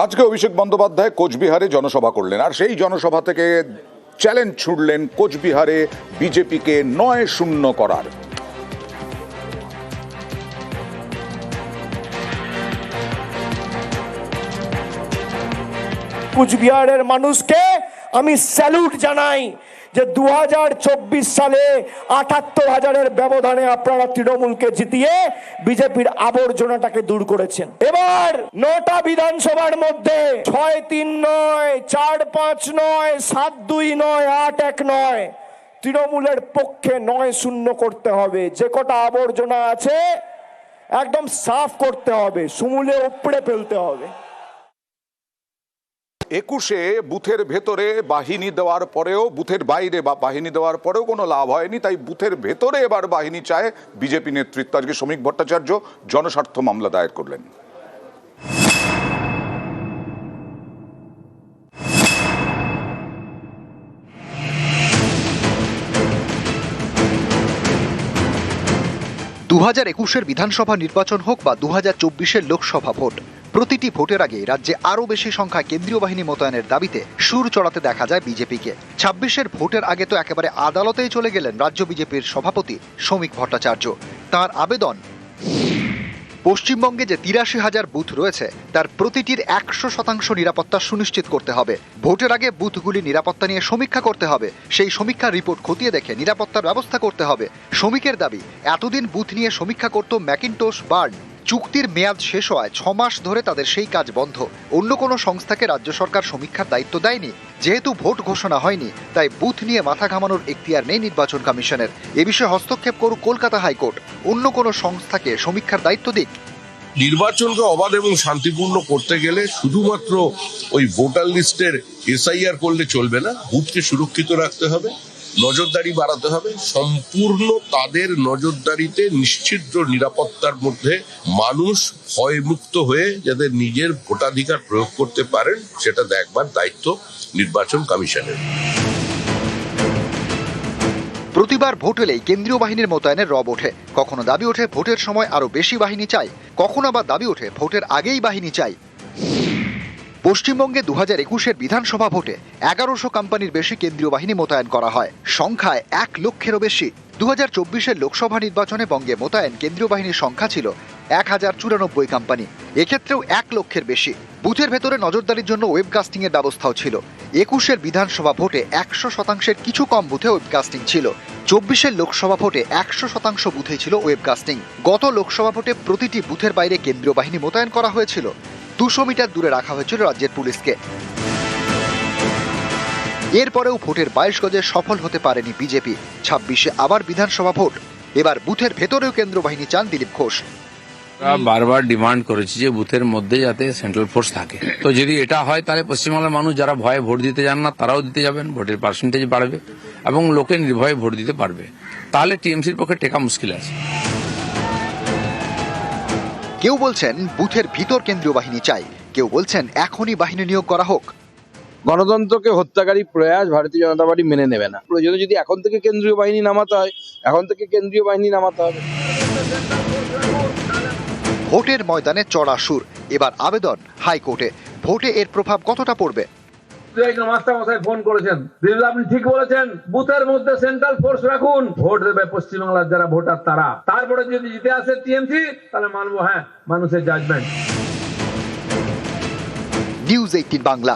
আজকে অভিষেক বন্দ্যোপাধ্যায় কোচবিহারে জনসভা করলেন, আর সেই জনসভা থেকে চ্যালেঞ্জ ছুড়লেন কোচবিহারে বিজেপিকে ৯-০ করার। কোচবিহারের মানুষকে আমি স্যালুট জানাই যে 2024 সালে ৭৮,০০০-এর ব্যবধানে আপনারা তৃণমূলকে জিতিয়ে বিজেপির আবর্জনাটাকে দূর করেছেন। এবার ৯টা বিধানসভার মধ্যে ৬-৩ নয়, ৪-৫ নয়, ৭-২ নয়, ৮-১ নয়, তৃণমূলের পক্ষে ৯-০ করতে হবে। যে কটা আবর্জনা আছে একদম সাফ করতে হবে, সমূলে উপড়ে ফেলতে হবে। ২১-এ বুথের ভেতরে বাহিনী দেওয়ার পরেও, বুথের বাইরে বা বাহিনী দেওয়ার পরেও কোনো লাভ হয়নি, তাই বুথের ভেতরে এবার বাহিনী চায় বিজেপি নেতৃত্ব। আজকে শ্রমিক ভট্টাচার্য জনস্বার্থ মামলা দায়ের করলেন। দু ২০২১-এর বিধানসভা নির্বাচন হোক বা ২০২৪-এর লোকসভা ভোট, প্রতিটি ভোটের আগে রাজ্যে আরও বেশি সংখ্যায় কেন্দ্রীয় বাহিনী মোতায়েনের দাবিতে সুর চড়াতে দেখা যায় বিজেপিকে। ২৬-এর ভোটের আগে তো একেবারে আদালতেই চলে গেলেন রাজ্য বিজেপির সভাপতি শ্রমিক ভট্টাচার্য। তার আবেদন, পশ্চিমবঙ্গে যে ৮৩,০০০ বুথ রয়েছে তার প্রতিটির ১০০% নিরাপত্তা সুনিশ্চিত করতে হবে। ভোটের আগে বুথগুলি নিরাপত্তা নিয়ে সমীক্ষা করতে হবে, সেই সমীক্ষার রিপোর্ট খতিয়ে দেখে নিরাপত্তার ব্যবস্থা করতে হবে। শ্রমিকের দাবি, এতদিন বুথ নিয়ে সমীক্ষা করত ম্যাকিনটোশ বার্ন, চুক্তির মেয়াদ শেষ হওয়ায় ৬ মাস ধরে তাদের সেই কাজ বন্ধ। অন্য কোনো সংস্থাকে রাজ্য সরকার সমীক্ষার দায়িত্ব দেয়নি। যেহেতু ভোট ঘোষণা হয়নি তাই বুথ নিয়ে মাথা ঘামানোর এখতিয়ার নেই নির্বাচন কমিশনের। এ বিষয়ে হস্তক্ষেপ করুক কলকাতা হাইকোর্ট, অন্য কোনো সংস্থাকে সমীক্ষার দায়িত্ব দিক। নির্বাচনকে অবাধ এবং শান্তিপূর্ণ করতে গেলে শুধুমাত্র ওই ভোটার লিস্টের এসআইআর করলে চলবে না, বুথকে সুরক্ষিত রাখতে হবে, নজরদারি বাড়াতে হবে। সম্পূর্ণ তাদের নজরদারিতে নিশ্চিত নিরাপত্তার মধ্যে মানুষ ভয়মুক্ত হয়ে যাতে নিজের ভোটাধিকার প্রয়োগ করতে পারেন সেটা দেখবার দায়িত্ব নির্বাচন কমিশনের। প্রতিবার ভোট এলেই কেন্দ্রীয় বাহিনীর মোতায়েনের রব ওঠে। কখনো দাবি ওঠে ভোটের সময় আরো বেশি বাহিনী চাই, কখনো আবার দাবি ওঠে ভোটের আগেই বাহিনী চাই। পশ্চিমবঙ্গে ২০২১-এর বিধানসভা ভোটে ১১০০ কোম্পানির বেশি কেন্দ্রীয় বাহিনী মোতায়েন করা হয়, সংখ্যায় ১ লক্ষেরও বেশি। ২০২৪-এর লোকসভা নির্বাচনে বঙ্গে মোতায়েন কেন্দ্রীয় বাহিনীর সংখ্যা ছিল ১,০৯৪ কোম্পানি, এক্ষেত্রেও ১ লক্ষের বেশি। বুথের ভেতরে নজরদারির জন্য ওয়েবকাস্টিং এর ব্যবস্থাও ছিল। ২১-এর বিধানসভা ভোটে ১০০%-এর কিছু কম বুথে ওয়েবকাস্টিং ছিল। ২৪-এর লোকসভা ভোটে ১০০% বুথেই ছিল ওয়েবকাস্টিং। গত লোকসভা ভোটে প্রতিটি বুথের বাইরে কেন্দ্রীয় বাহিনী মোতায়েন করা হয়েছিল, ২০০ মিটার দূরে রাখা হয়েছিল রাজ্যের পুলিশকে। এরপরেও ভোটের ২২ গজে সফল হতে পারেনি বিজেপি। ২৬-এ আবার বিধানসভা ভোট, এবার বুথের ভেতরেও কেন্দ্র বাহিনী চান দিলীপ ঘোষ। বারবার ডিমান্ড করেছি যে বুথের মধ্যে যাতে সেন্ট্রাল ফোর্স থাকে। তো যদি এটা হয় তাহলে পশ্চিমবাংলার মানুষ যারা ভয়ে ভোট দিতে যান না তারাও দিতে যাবেন, ভোটের পার্সেন্টেজ বাড়বে এবং লোকে নির্ভয়ে ভোট দিতে পারবে। তাহলে টিএমসির পক্ষে টেকা মুশকিল আছে। কেউ বলছেন বুথের ভিতর কেন্দ্রীয় বাহিনী চাই, কেউ বলছেন এখনই বাহিনী নিয়োগ করা হোক। গণতন্ত্রকে হত্যাকারী প্রয়াস ভারতীয় জনতা পার্টি মেনে নেবে না। প্রয়োজনে যদি এখন থেকে কেন্দ্রীয় বাহিনী নামাতে হয়, এখন থেকে কেন্দ্রীয় বাহিনী নামাতে হবে। ভোটের ময়দানে চড়া সুর, এবার আবেদন হাইকোর্টে। ভোটে এর প্রভাব কতটা পড়বে? মাস্টারমশাই ফোন করেছেন, আপনি ঠিক বলেছেন, বুথের মধ্যে সেন্ট্রাল ফোর্স রাখুন, ভোট দেবে পশ্চিমবাংলার যারা ভোটার তারা। তারপরে যদি জিতে আসে টিএমসি তাহলে মানবো, হ্যাঁ, মানুষের জাজমেন্ট। নিউজ 18 বাংলা।